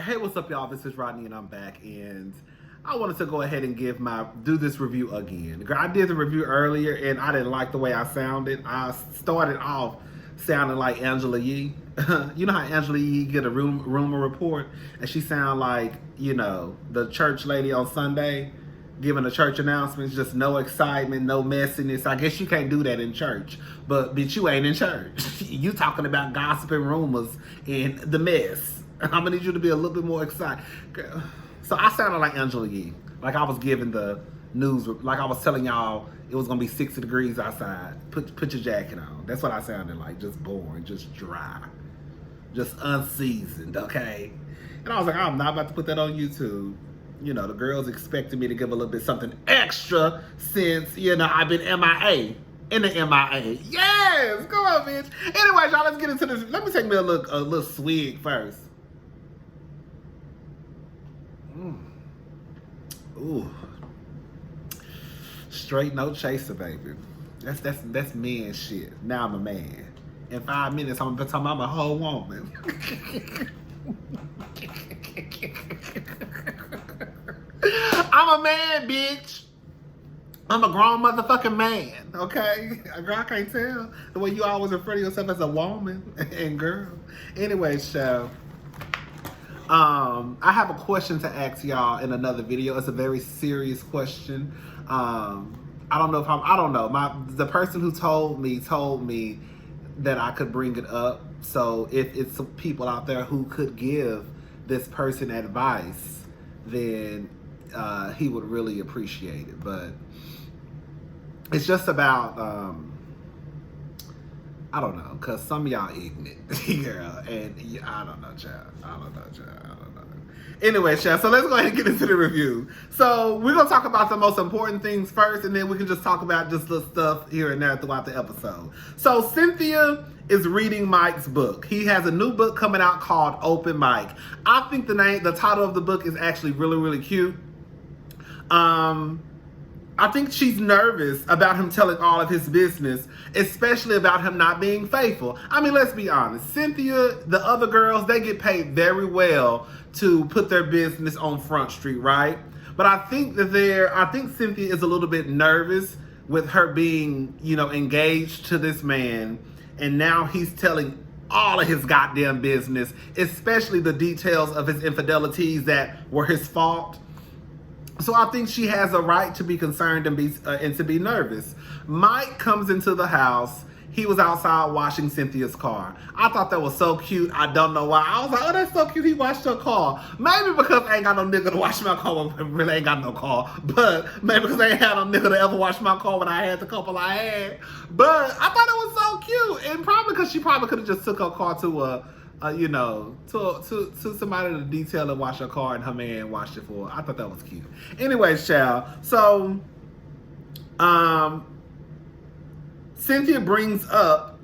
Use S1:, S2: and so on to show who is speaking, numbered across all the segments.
S1: Hey, what's up, y'all? This is Rodney, and I'm back. And I wanted to go ahead and do this review again. Girl, I did the review earlier, and I didn't like the way I sounded. I started off sounding like Angela Yee. You know how Angela Yee get a rumor report, and she sound like, the church lady on Sunday giving the church announcements, just no excitement, no messiness. I guess you can't do that in church, but bitch, you ain't in church. You talking about gossip and rumors and the mess. I'm gonna need you to be a little bit more excited. Girl. So I sounded like Angela Yee, like I was giving the news, like I was telling y'all it was gonna be 60 degrees outside. Put your jacket on. That's what I sounded like, just boring, just dry, just unseasoned. Okay, and I was like, I'm not about to put that on YouTube. The girls expected me to give a little bit something extra since I've been MIA. In the MIA. Yes, come on, bitch. Anyway, y'all, let's get into this. Let me take me a little swig first. Ooh, straight no chaser, baby. That's man shit. Now I'm a man. In 5 minutes, I'm a whole woman. I'm a man, bitch. I'm a grown motherfucking man. Okay, girl, I can't tell the way you always refer to yourself as a woman and girl. Anyway, so. I have a question to ask y'all in another video. It's a very serious question. I don't know. The person who told me that I could bring it up. So if it's some people out there who could give this person advice, then he would really appreciate it. But it's just about I don't know, because some of y'all ignorant, girl, and I don't know, child. Anyway, child, so let's go ahead and get into the review. So we're going to talk about the most important things first, and then we can just talk about just little stuff here and there throughout the episode. So Cynthia is reading Mike's book. He has a new book coming out called Open Mike. I think the title of the book is actually really, really cute. I think she's nervous about him telling all of his business, especially about him not being faithful. I mean, let's be honest. Cynthia, the other girls, they get paid very well to put their business on Front Street, right? But I think Cynthia is a little bit nervous with her being, engaged to this man, and now he's telling all of his goddamn business, especially the details of his infidelities that were his fault. So I think she has a right to be concerned and to be nervous. Mike comes into the house. He was outside washing Cynthia's car. I thought that was so cute. I don't know why. I was like, oh, that's so cute. He washed her car. Maybe because I ain't got no nigga to wash my car when I really ain't got no car. But maybe because I ain't had no nigga to ever wash my car when I had the couple I had. But I thought it was so cute. And probably because she probably could have just took her car to to somebody to detail and wash her car, and her man washed it for her. I thought that was cute. Anyways, child. So, Cynthia brings up,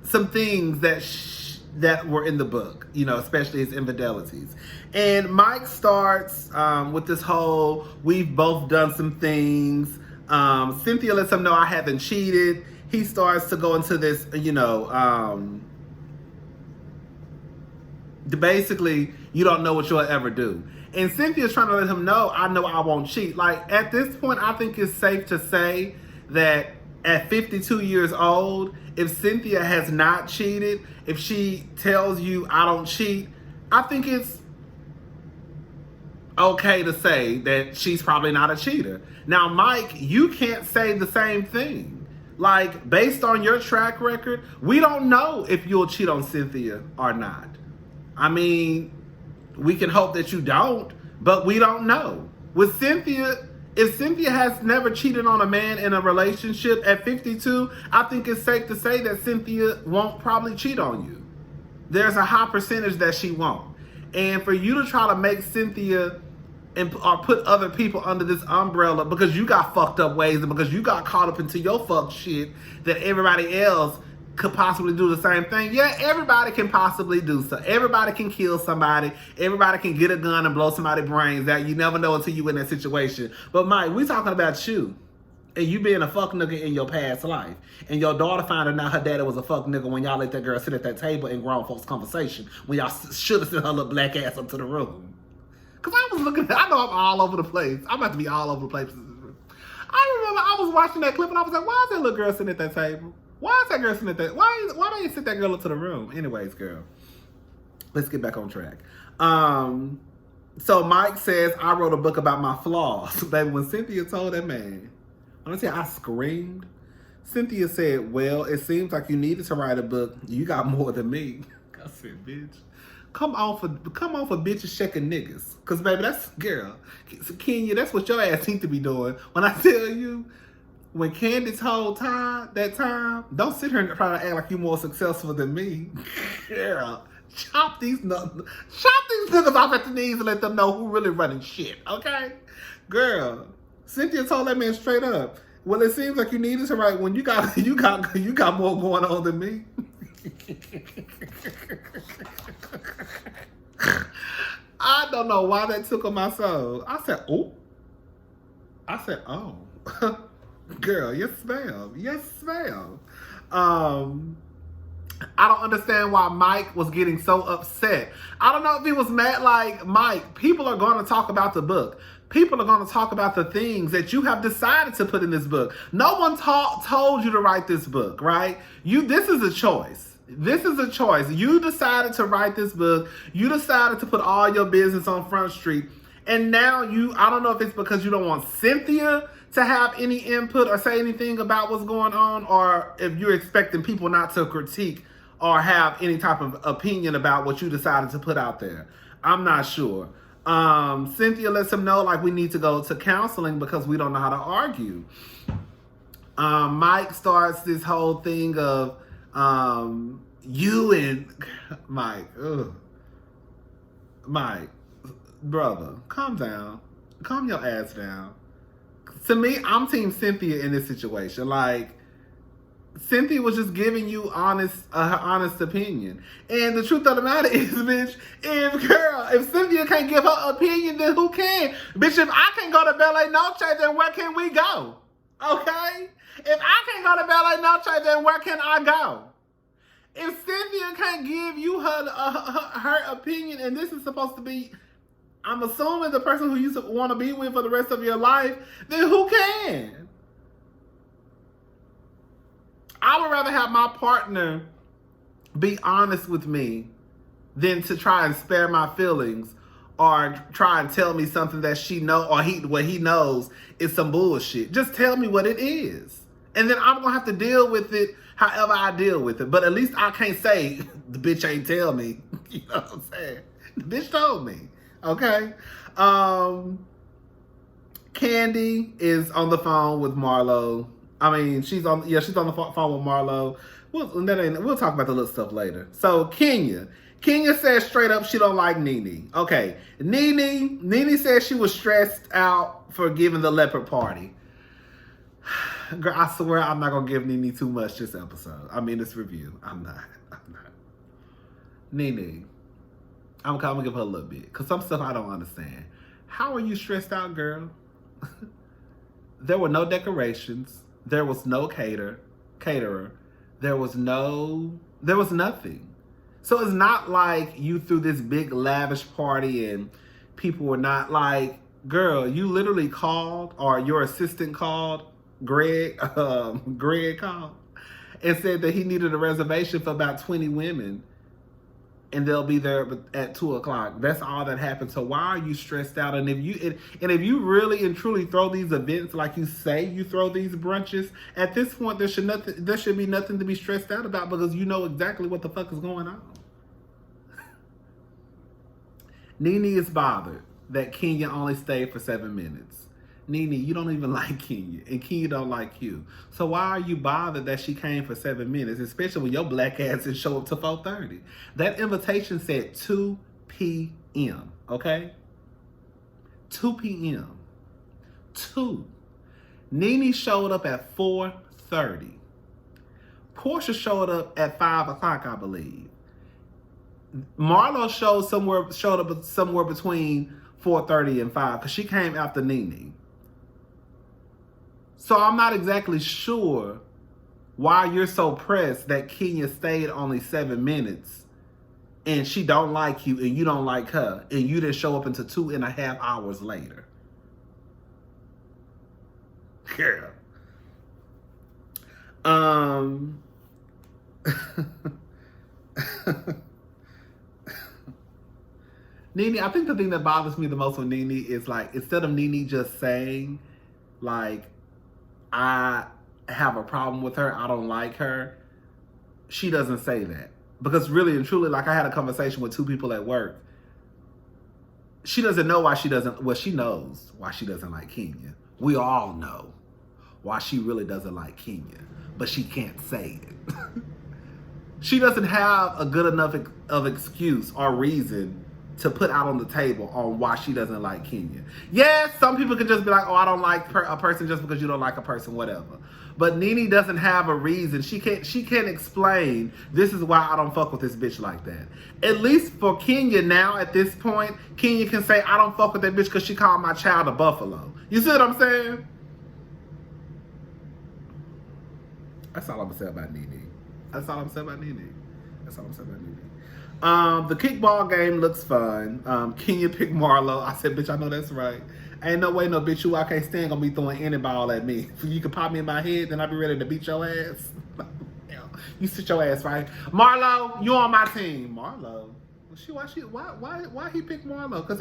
S1: some things that were in the book, especially his infidelities. And Mike starts with this whole, we've both done some things. Cynthia lets him know I haven't cheated. He starts to go into this, basically, you don't know what you'll ever do. And Cynthia's trying to let him know, I know I won't cheat. Like, at this point, I think it's safe to say that at 52 years old, if Cynthia has not cheated, if she tells you I don't cheat, I think it's okay to say that she's probably not a cheater. Now, Mike, you can't say the same thing. Like, based on your track record, we don't know if you'll cheat on Cynthia or not. I mean, we can hope that you don't, but we don't know. With Cynthia, if Cynthia has never cheated on a man in a relationship at 52, I think it's safe to say that Cynthia won't probably cheat on you. There's a high percentage that she won't. And for you to try to make Cynthia or put other people under this umbrella because you got fucked up ways and because you got caught up into your fuck shit that everybody else could possibly do the same thing. Yeah, everybody can possibly do so. Everybody can kill somebody. Everybody can get a gun and blow somebody's brains out. You never know until you in that situation. But Mike, we talking about you. And you being a fuck nigga in your past life. And your daughter finding out her daddy was a fuck nigga when y'all let that girl sit at that table in grown folks' conversation when y'all should have sent her little black ass up to the room. Because I was looking at, I know I'm all over the place. I'm about to be all over the place. I remember I was watching that clip and I was like, why is that little girl sitting at that table? Why is that girl sitting at that? Why they sit that girl up to the room? Anyways, girl, let's get back on track. So Mike says, I wrote a book about my flaws. Baby, when Cynthia told that man, honestly, I screamed. Cynthia said, well, it seems like you needed to write a book. You got more than me. I said, bitch, come off of bitches shaking niggas. Because, baby, that's, girl, Kenya, that's what your ass need to be doing. When I tell you, when Candy told Todd that time, don't sit here and try to act like you more successful than me. Girl, chop these niggas off at the knees and let them know who really running shit, okay? Girl, Cynthia told that man straight up, well, it seems like you needed to write when you got more going on than me. I don't know why that took on my soul. I said, oh. Girl, yes, ma'am. Yes, ma'am. I don't understand why Mike was getting so upset. I don't know if he was mad like, Mike, people are going to talk about the book. People are going to talk about the things that you have decided to put in this book. No one told you to write this book, right? This is a choice. This is a choice. You decided to write this book. You decided to put all your business on Front Street. And now I don't know if it's because you don't want Cynthia to have any input or say anything about what's going on, or if you're expecting people not to critique or have any type of opinion about what you decided to put out there. I'm not sure. Cynthia lets him know, like, we need to go to counseling because we don't know how to argue. Mike starts this whole thing of you and Mike. Ugh. Mike, brother, calm down. Calm your ass down. To me, I'm team Cynthia in this situation. Like, Cynthia was just giving you her honest opinion. And the truth of the matter is, bitch, if Cynthia can't give her opinion, then who can? Bitch, if I can't go to Bella Noche, then where can we go? Okay? If I can't go to Bella Noche, then where can I go? If Cynthia can't give you her opinion, and this is supposed to be, I'm assuming, the person who you want to be with for the rest of your life, then who can? I would rather have my partner be honest with me than to try and spare my feelings or try and tell me something that she know or what he knows is some bullshit. Just tell me what it is. And then I'm going to have to deal with it however I deal with it. But at least I can't say, the bitch ain't tell me. You know what I'm saying? The bitch told me. Okay? Candy is on the phone with Marlo. I mean, she's on the phone with Marlo. We'll talk about the little stuff later. So Kenya says straight up she don't like Nene. Okay, Nene says she was stressed out for giving the leopard party. Girl, I swear I'm not gonna give Nene too much this episode. I mean, this review. I'm not. Nene, I'm gonna give her a little bit because some stuff I don't understand. How are you stressed out, girl? There were no decorations. There was no caterer. There was nothing. So it's not like you threw this big lavish party and people were not like, girl, you literally called, or your assistant called, Greg called and said that he needed a reservation for about 20 women and they'll be there at 2:00. That's all that happened. So why are you stressed out? And if you really and truly throw these events like you say you throw these brunches, at this point there should be nothing to be stressed out about because you know exactly what the fuck is going on. Nene is bothered that Kenya only stayed for 7 minutes. Nene, you don't even like Kenya, and Kenya don't like you. So why are you bothered that she came for 7 minutes, especially when your black ass didn't show up to 4:30? That invitation said 2 p.m., okay? 2 p.m. 2. Nene showed up at 4:30. Portia showed up at 5:00, I believe. Marlo showed up somewhere between 4:30 and 5 because she came after Nene. So I'm not exactly sure why you're so pressed that Kenya stayed only 7 minutes and she don't like you and you don't like her and you didn't show up until 2.5 hours later. Girl. Nene, I think the thing that bothers me the most with Nene is like, instead of Nene just saying, like, I have a problem with her, I don't like her, she doesn't say that. Because really and truly, like, I had a conversation with 2 people at work. She doesn't know why she doesn't, well, she knows why she doesn't like Kenya. We all know why she really doesn't like Kenya, but she can't say it. She doesn't have a good enough of excuse or reason to put out on the table on why she doesn't like Kenya. Yes, some people can just be like, oh, I don't like a person just because you don't like a person, whatever. But Nene doesn't have a reason. She can't explain, this is why I don't fuck with this bitch like that. At least for Kenya now, at this point, Kenya can say, I don't fuck with that bitch because she called my child a buffalo. You see what I'm saying? That's all I'm gonna say about Nene. That's all I'm saying about Nene. That's all I'm saying about Nene. The kickball game looks fun. Kenya picked Marlo. I said, bitch, I know that's right. Ain't no way no bitch you I can't stand gonna be throwing any ball at me. If you can pop me in my head, then I'll be ready to beat your ass. You sit your ass right. Marlo, you on my team. Marlo. Why he picked Marlo? Cause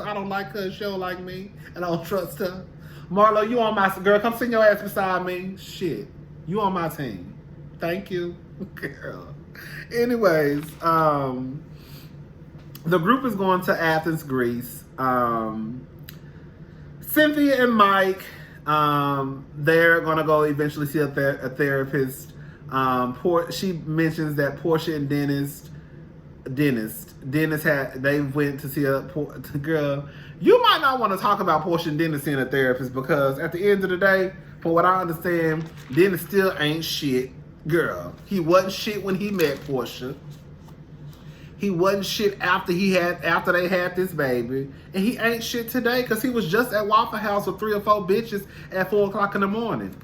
S1: I don't like her, she don't like me, and I don't trust her. Marlo, you on my girl, come sit your ass beside me. Shit. You on my team. Thank you. Girl. Anyways, the group is going to Athens, Greece. Cynthia and Mike, they're going to go eventually see a therapist. She mentions that Portia and Dennis they went to see a girl. You might not want to talk about Portia and Dennis seeing a therapist because at the end of the day, from what I understand, Dennis still ain't shit. Girl, he wasn't shit when he met Portia. He wasn't shit after they had this baby. And he ain't shit today because he was just at Waffle House with 3 or 4 bitches at 4 o'clock in the morning.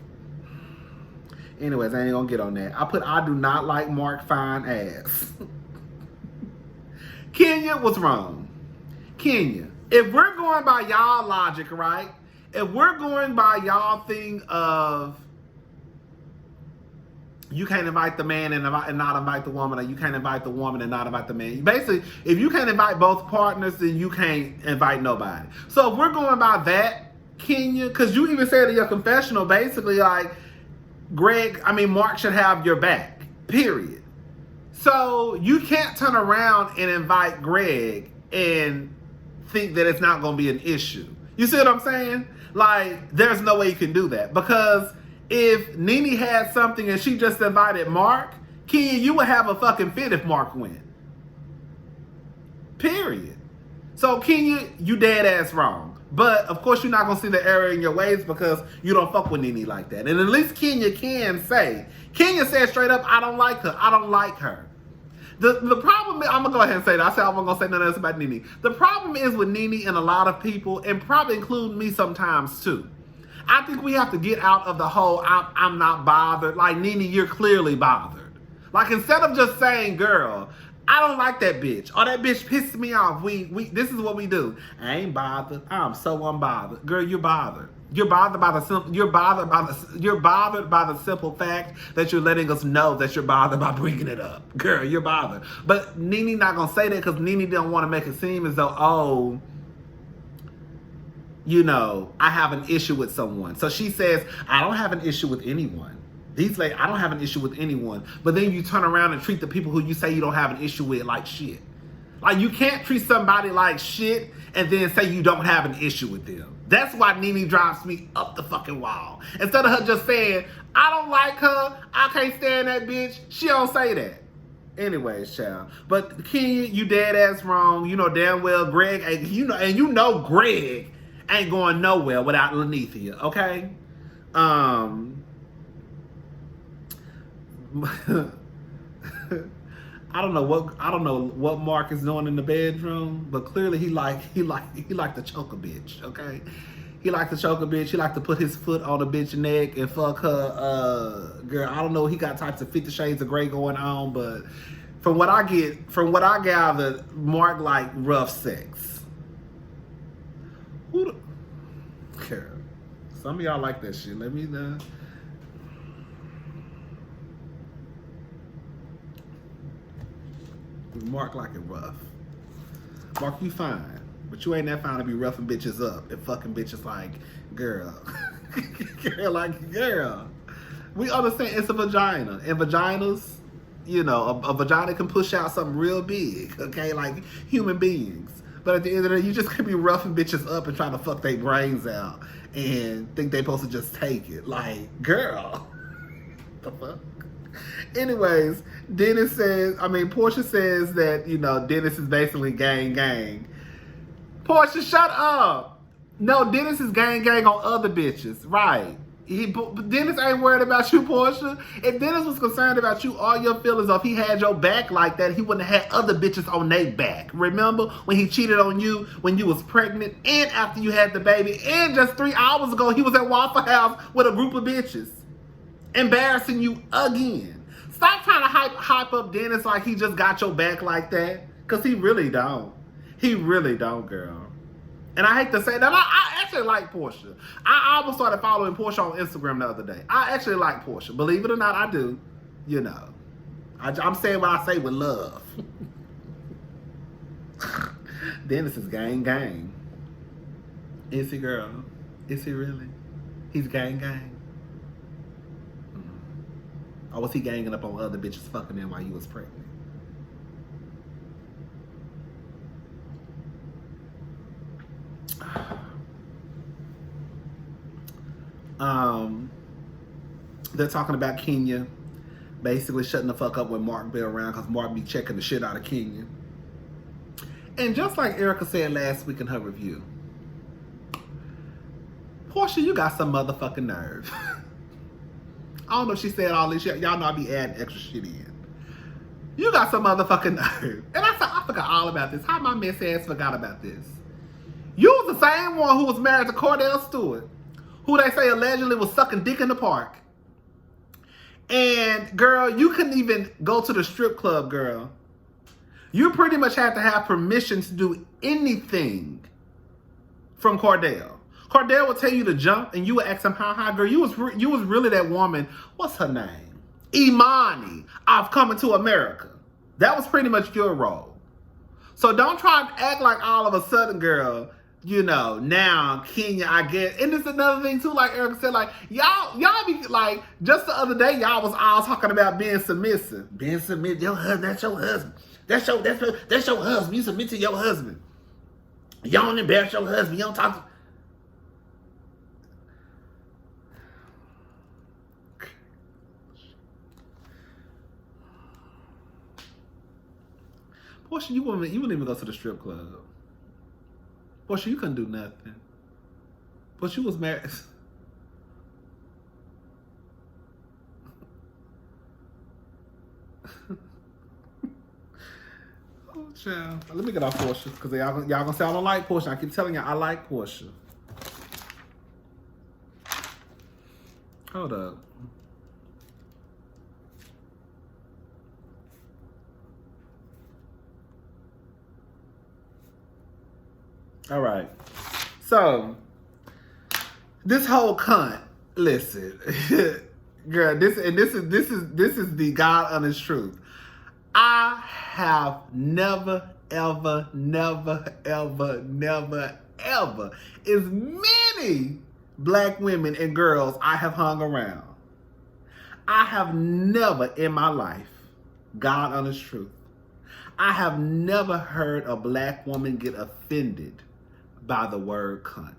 S1: Anyways, I ain't gonna get on that. I do not like Mark fine ass. Kenya was wrong. Kenya, if we're going by y'all logic, right? If we're going by y'all thing of you can't invite the man and not invite the woman, or you can't invite the woman and not invite the man. Basically, if you can't invite both partners, then you can't invite nobody. So if we're going by that, Kenya, because you even said in your confessional, basically like, Mark should have your back, period. So you can't turn around and invite Greg and think that it's not going to be an issue. You see what I'm saying? Like, there's no way you can do that. Because if Nene had something and she just invited Mark, Kenya, you would have a fucking fit if Mark went. Period. So, Kenya, you dead ass wrong. But, of course, you're not going to see the error in your ways because you don't fuck with Nene like that. And at least Kenya can say. Kenya said straight up, I don't like her. I don't like her. The problem is, I'm going to go ahead and say that. I said I'm not going to say nothing else about Nene. The problem is with Nene and a lot of people, and probably including me sometimes too. I think we have to get out of the whole I'm not bothered. Like, Nene, you're clearly bothered. Like, instead of just saying, girl, I don't like that bitch. Or that bitch pissed me off. This is what we do. I ain't bothered. I'm so unbothered. Girl, you're bothered. You're bothered by the simple fact that you're letting us know that you're bothered by bringing it up. Girl, you're bothered. But Nene not gonna say that because Nene don't want to make it seem as though, oh, you know, I have an issue with someone. So she says, I don't have an issue with anyone. I don't have an issue with anyone. But then you turn around and treat the people who you say you don't have an issue with like shit. Like, you can't treat somebody like shit and then say you don't have an issue with them. That's why Nene drives me up the fucking wall. Instead of her just saying, I don't like her, I can't stand that bitch, she don't say that. Anyways, child. But Kenya, you dead ass wrong. You know damn well Greg, and you know Greg ain't going nowhere without Lanithia, okay? I don't know what Mark is doing in the bedroom, but clearly he like to choke a bitch, okay? He liked to choke a bitch. He liked to put his foot on a bitch neck and fuck her. Girl, I don't know. He got types of 50 Shades of Grey going on, but from what I gathered, Mark like rough sex. Who the... Girl, some of y'all like that shit. Let me know. Mark like it rough. Mark, you fine. But you ain't that fine to be roughing bitches up and fucking bitches like, girl. Girl. We understand it's a vagina. And vaginas, you know, a vagina can push out something real big, okay? Like human beings. But at the end of the day, you just could be roughing bitches up and trying to fuck their brains out and think they supposed to just take it. Like, girl. The fuck? Anyways, Portia says that, you know, Dennis is basically gang. Portia, shut up. No, Dennis is gang on other bitches. Right. Dennis ain't worried about you, Portia. If Dennis was concerned about you, all your feelings, if he had your back like that, he wouldn't have had other bitches on their back. Remember when he cheated on you when you was pregnant and after you had the baby? And just 3 hours ago, he was at Waffle House with a group of bitches. Embarrassing you again. Stop trying to hype up Dennis like he just got your back like that. Because he really don't. He really don't, girl. And I hate to say that. I actually like Portia. I almost started following Portia on Instagram the other day. I actually like Portia. Believe it or not, I do. You know. I'm saying what I say with love. Dennis is gang. Is he, girl? Is he really? He's gang. Or was he ganging up on other bitches fucking them while you was pregnant? They're talking about Kenya basically shutting the fuck up when Mark be around because Mark be checking the shit out of Kenya. And just like Erica said last week in her review, Portia, you got some motherfucking nerve. I don't know if she said all this shit. Y'all know I be adding extra shit in. You got some motherfucking nerve. And I forgot all about this. How my mess ass forgot about this? You was the same one who was married to Cordell Stewart, who they say allegedly was sucking dick in the park. And girl, you couldn't even go to the strip club, girl. You pretty much had to have permission to do anything from Cordell. Cordell would tell you to jump, and you would ask him how high, girl. You was really that woman. What's her name? Imani. I've Coming to America. That was pretty much your role. So don't try to act like all of a sudden, girl, you know, now Kenya, I guess. And this is another thing too, like Erica said, like y'all be like, just the other day, y'all was all talking about being submissive. Being submissive, your husband, that's your husband. That's your husband. You submit to your husband. You don't embarrass your husband. You don't talk to... Portia, you wouldn't even go to the strip club. Portia, you couldn't do nothing. Portia, you was married. Oh, child. Let me get off Portia, because y'all gonna say I don't like Portia. I keep telling y'all I like Portia. Hold up. All right. So, this whole cunt, listen, girl, this is the God honest truth. I have never, ever, as many black women and girls I have hung around. I have never in my life, God honest truth, I have never heard a black woman get offended by the word cunt.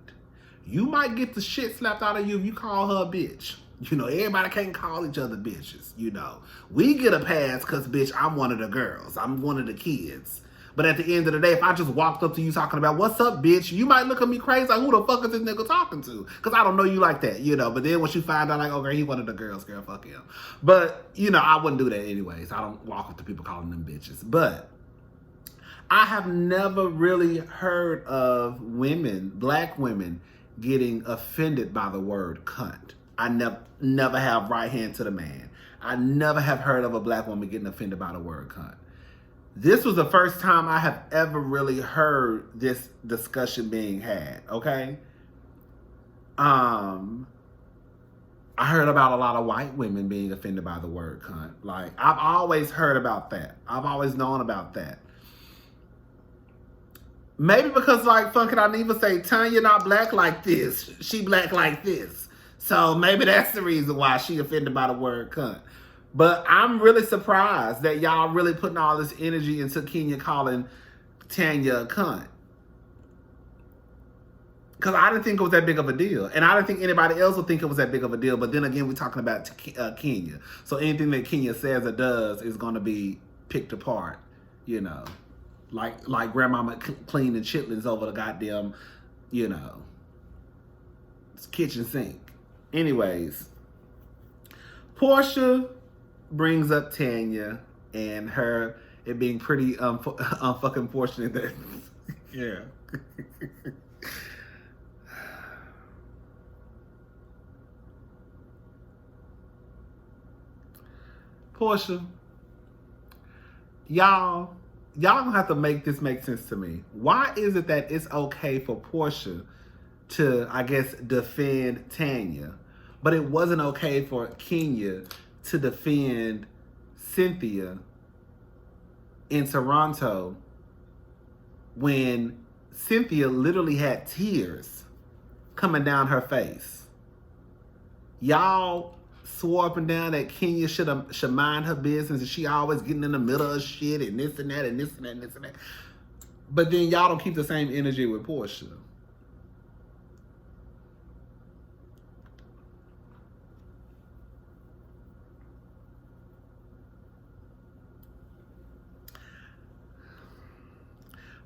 S1: You might get the shit slapped out of you if you call her a bitch. You know, everybody can't call each other bitches, you know. We get a pass because, bitch, I'm one of the girls. I'm one of the kids. But at the end of the day, if I just walked up to you talking about, what's up, bitch, you might look at me crazy like, who the fuck is this nigga talking to? Because I don't know you like that, you know. But then once you find out, like, okay, he one of the girls, girl, fuck him. But, you know, I wouldn't do that anyways. I don't walk up to people calling them bitches. But I have never really heard of women, black women, getting offended by the word cunt. I never have right hand to the man. I never have heard of a black woman getting offended by the word cunt. This was the first time I have ever really heard this discussion being had, okay? I heard about a lot of white women being offended by the word cunt. Like, I've always heard about that. I've always known about that. Maybe because, like, fucking I even say, Tanya not black like this. She black like this. So maybe that's the reason why she offended by the word cunt. But I'm really surprised that y'all really putting all this energy into Kenya calling Tanya a cunt. Because I didn't think it was that big of a deal. And I didn't think anybody else would think it was that big of a deal. But then again, we're talking about Kenya. So anything that Kenya says or does is going to be picked apart, you know. Like grandmama cleaning chitlins over the goddamn, you know, kitchen sink. Anyways, Portia brings up Tanya and it being pretty unfucking fortunate that, yeah. Portia, y'all gonna have to make this make sense to me. Why is it that it's okay for Portia to, I guess, defend Tanya, but it wasn't okay for Kenya to defend Cynthia in Toronto when Cynthia literally had tears coming down her face? Y'all swore up and down that Kenya should mind her business and she always getting in the middle of shit and this and that and this and that and this and that. But then y'all don't keep the same energy with Portia.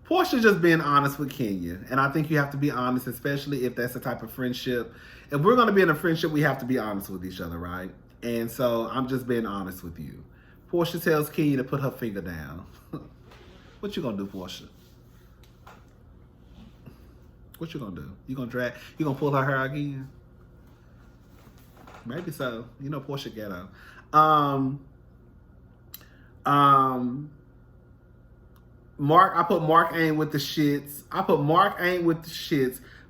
S1: Portia just being honest with Kenya. And I think you have to be honest, especially if that's the type of friendship. If we're going to be in a friendship, we have to be honest with each other, right? And so I'm just being honest with you. Portia tells Kenya to put her finger down. What you going to do, Portia? What you going to do? You going to pull her hair again? Maybe so. You know Portia ghetto. Mark, I put Mark ain't with the shits.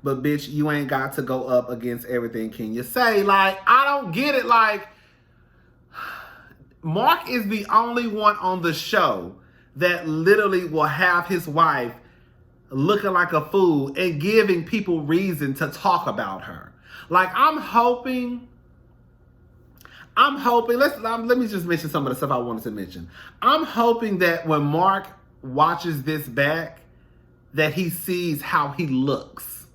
S1: But bitch, you ain't got to go up against everything Kenya say. Like, I don't get it. Like, Mark is the only one on the show that literally will have his wife looking like a fool and giving people reason to talk about her. Like, I'm hoping, let me just mention some of the stuff I wanted to mention. I'm hoping that when Mark watches this back, that he sees how he looks.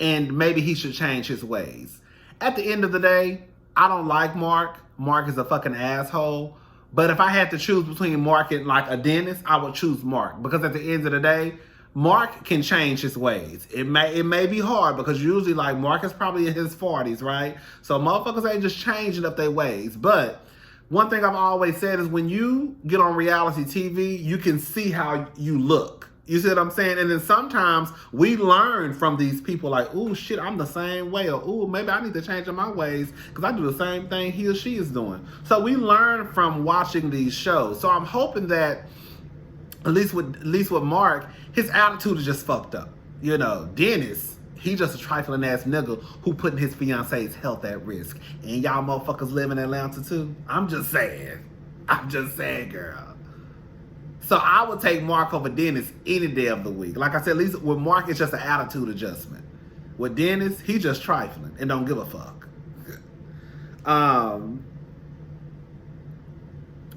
S1: And maybe he should change his ways. At the end of the day, I don't like Mark. Mark is a fucking asshole. But if I had to choose between Mark and like a dentist, I would choose Mark. Because at the end of the day, Mark can change his ways. It may be hard because usually like Mark is probably in his 40s, right? So motherfuckers ain't just changing up their ways. But one thing I've always said is when you get on reality TV, you can see how you look. You see what I'm saying? And then sometimes we learn from these people like, ooh, shit, I'm the same way. Or, ooh, maybe I need to change my ways because I do the same thing he or she is doing. So we learn from watching these shows. So I'm hoping that at least with Mark, his attitude is just fucked up. You know, Dennis, he just a trifling ass nigga who putting his fiance's health at risk. And y'all motherfuckers live in Atlanta too. I'm just saying, girl. So I would take Mark over Dennis any day of the week. Like I said, at least with Mark, it's just an attitude adjustment. With Dennis, he just trifling and don't give a fuck.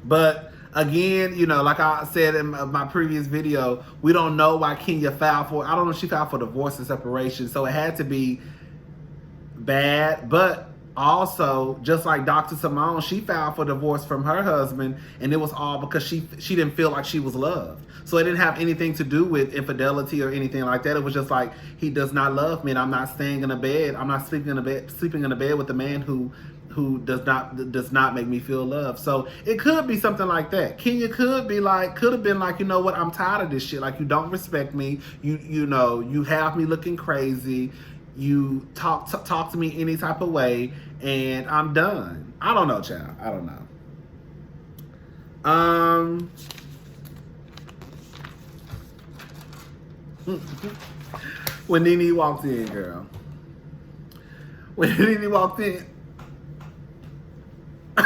S1: But again, you know, like I said in my previous video, we don't know why Kenya filed for, I don't know if she filed for divorce and separation. So it had to be bad, but also, just like Dr. Simone, she filed for divorce from her husband, and it was all because she didn't feel like she was loved. So it didn't have anything to do with infidelity or anything like that. It was just like, he does not love me, and I'm not staying in a bed. I'm not sleeping in a bed with a man who who does not make me feel loved. So it could be something like that. Kenya could have been like, you know what, I'm tired of this shit. Like, you don't respect me. You know, you have me looking crazy. You talk to me any type of way, and I'm done. I don't know, child. I don't know. When Nene walked in, girl. When Nene walked in, I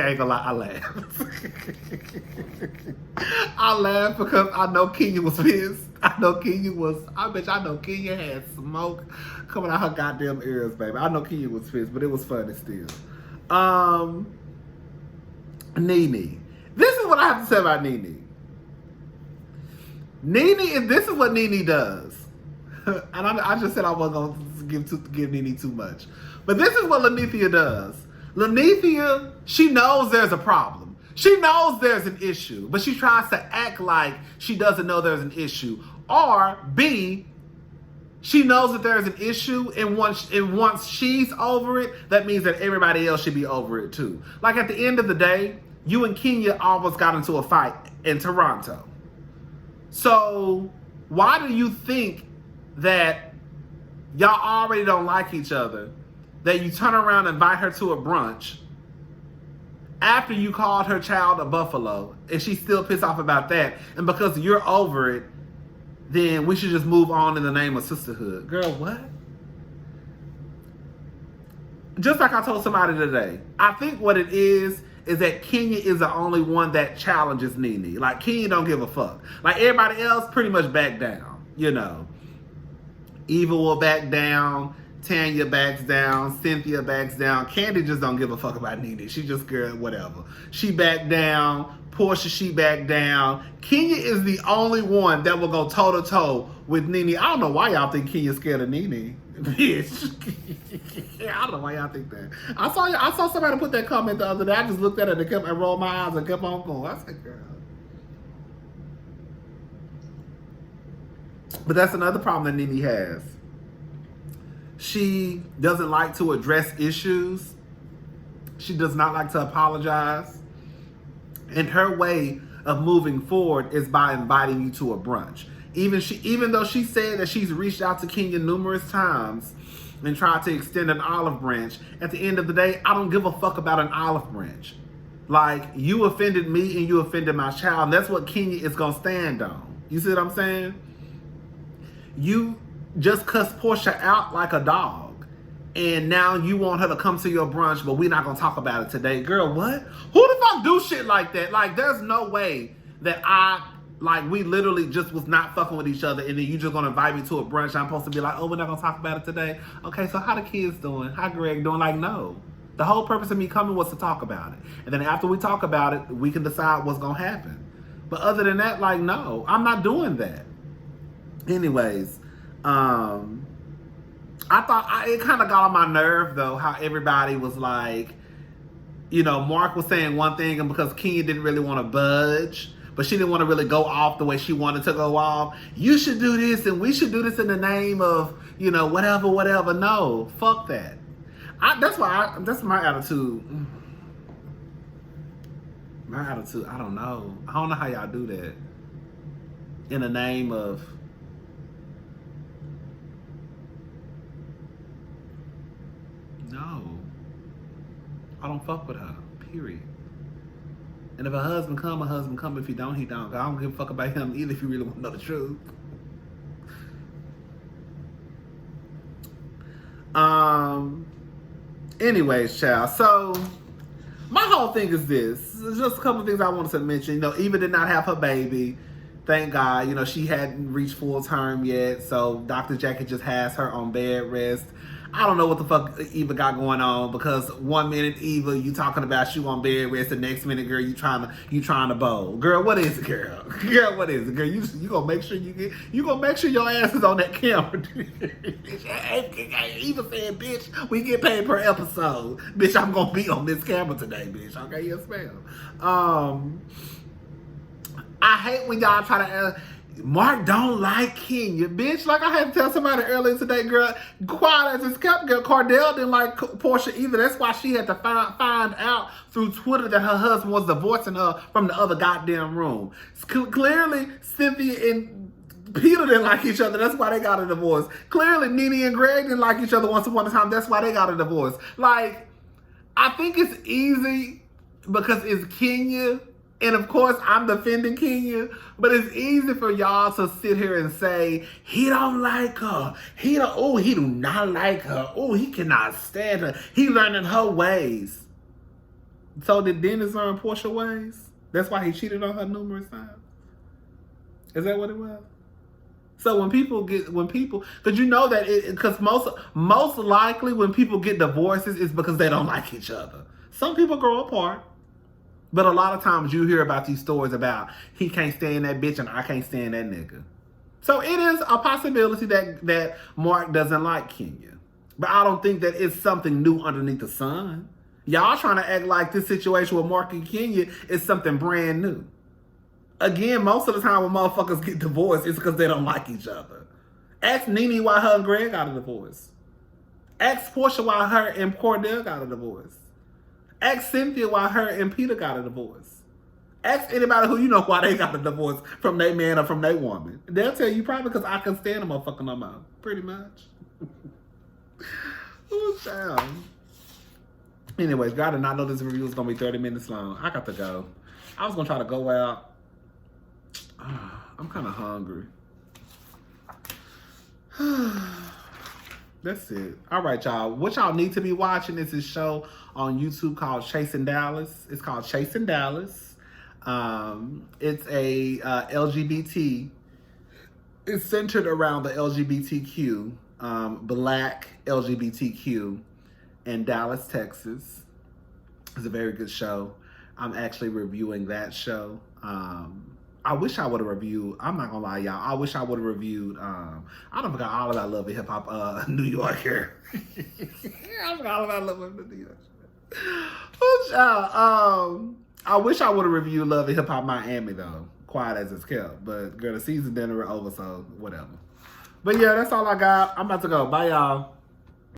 S1: ain't gonna lie, I laughed. I laughed because I know Kenya was pissed. I know Kenya had smoke coming out her goddamn ears, baby. I know Kenya was pissed, but it was funny still. Nene. This is what I have to say about Nene. This is what Nene does. And I just said I wasn't going to give Nene too much. But this is what Lanithia does. Lanithia, she knows there's a problem. She knows there's an issue, but she tries to act like she doesn't know there's an issue. Or B, she knows that there's an issue, and once she's over it, that means that everybody else should be over it too. Like, at the end of the day, you and Kenya almost got into a fight in Toronto. So why do you think that y'all already don't like each other, that you turn around and invite her to a brunch after you called her child a buffalo, and she's still pissed off about that, and because you're over it, then we should just move on in the name of sisterhood? Girl, what? Just like I told somebody today, I think what it is that Kenya is the only one that challenges Nene. Like, Kenya don't give a fuck. Like, everybody else pretty much back down, you know. Eva will back down. Tanya backs down. Cynthia backs down. Candy just don't give a fuck about Nene. She just, girl, whatever. She backed down. Portia, she backed down. Kenya is the only one that will go toe-to-toe with Nene. I don't know why y'all think Kenya's scared of Nene. Bitch. I don't know why y'all think that. I saw somebody put that comment the other day. I just looked at it and rolled my eyes and kept on going. I said, girl. But that's another problem that Nene has. She doesn't like to address issues. She does not like to apologize. And her way of moving forward is by inviting you to a brunch. Even though she said that she's reached out to Kenya numerous times and tried to extend an olive branch, at the end of the day, I don't give a fuck about an olive branch. Like, you offended me and you offended my child, and that's what Kenya is going to stand on. You see what I'm saying? You just cussed Portia out like a dog, and now you want her to come to your brunch, but we're not going to talk about it today. Girl, what? Who the fuck do shit like that? Like, there's no way that we literally just was not fucking with each other, and then you just gonna invite me to a brunch. I'm supposed to be like, oh, we're not gonna talk about it today. Okay, so how the kids doing? How Greg doing? Like, no. The whole purpose of me coming was to talk about it. And then after we talk about it, we can decide what's gonna happen. But other than that, like, no, I'm not doing that. Anyways, I thought it kind of got on my nerve, though, how everybody was like, you know, Mark was saying one thing, and because Kenya didn't really want to budge, but she didn't want to really go off the way she wanted to go off. You should do this, and we should do this in the name of, you know, whatever. No, fuck that. That's my attitude. My attitude, I don't know. I don't know how y'all do that. In the name of... No. I don't fuck with her, period. And if a husband come, a husband come. If he don't, he don't. I don't give a fuck about him either if you really want to know the truth. Anyways, child. So, my whole thing is this. There's just a couple of things I wanted to mention. You know, Eva did not have her baby. Thank God. You know, she hadn't reached full term yet. So, Dr. Jackie just has her on bed rest. I don't know what the fuck Eva got going on, because one minute, Eva, you talking about you on bed rest, the next minute, girl, you trying to bowl. Girl, what is it, girl? Girl, what is it, girl? You gonna make sure your ass is on that camera. Eva said, bitch, we get paid per episode. Bitch, I'm gonna be on this camera today, bitch. Okay, yes, ma'am. I hate when y'all try to Mark don't like Kenya, bitch. Like I had to tell somebody earlier today, girl, quiet as it's kept, girl, Cordell didn't like Portia either. That's why she had to find out through Twitter that her husband was divorcing her from the other goddamn room. Clearly, Cynthia and Peter didn't like each other. That's why they got a divorce. Clearly, Nene and Greg didn't like each other once upon a time. That's why they got a divorce. Like, I think it's easy because it's Kenya. And of course, I'm defending Kenya, but it's easy for y'all to sit here and say, he don't like her. He do not like her. Oh, he cannot stand her. He learning her ways. So did Dennis learn Portia ways? That's why he cheated on her numerous times. Is that what it was? So when people, because you know that, because most likely when people get divorces, it's because they don't like each other. Some people grow apart. But a lot of times you hear about these stories about he can't stand that bitch and I can't stand that nigga. So it is a possibility that Mark doesn't like Kenya. But I don't think that it's something new underneath the sun. Y'all trying to act like this situation with Mark and Kenya is something brand new. Again, most of the time when motherfuckers get divorced, it's because they don't like each other. Ask Nene why her and Greg got a divorce. Ask Portia why her and Cordell got a divorce. Ask Cynthia why her and Peter got a divorce. Ask anybody who you know why they got a divorce from their man or from their woman. They'll tell you probably because I can stand a motherfucker no more. Pretty much. Ooh, child. Anyways, God did not know this review was going to be 30 minutes long. I got to go. I was going to try to go out. I'm kind of hungry. That's it. All right, y'all. What y'all need to be watching is this show on YouTube called Chasing Dallas. It's called Chasing Dallas. It's a LGBT. It's centered around the LGBTQ, black LGBTQ in Dallas, Texas. It's a very good show. I'm actually reviewing that show. I wish I would have reviewed, I'm not gonna lie, y'all. I wish I would have reviewed, I don't forgot all about Love and Hip Hop New Yorker. I forgot all about Love and New York. I wish I would have reviewed Love and Hip Hop Miami though. Quiet as it's kept. But girl, the season dinner over, so whatever. But yeah, that's all I got. I'm about to go. Bye, y'all.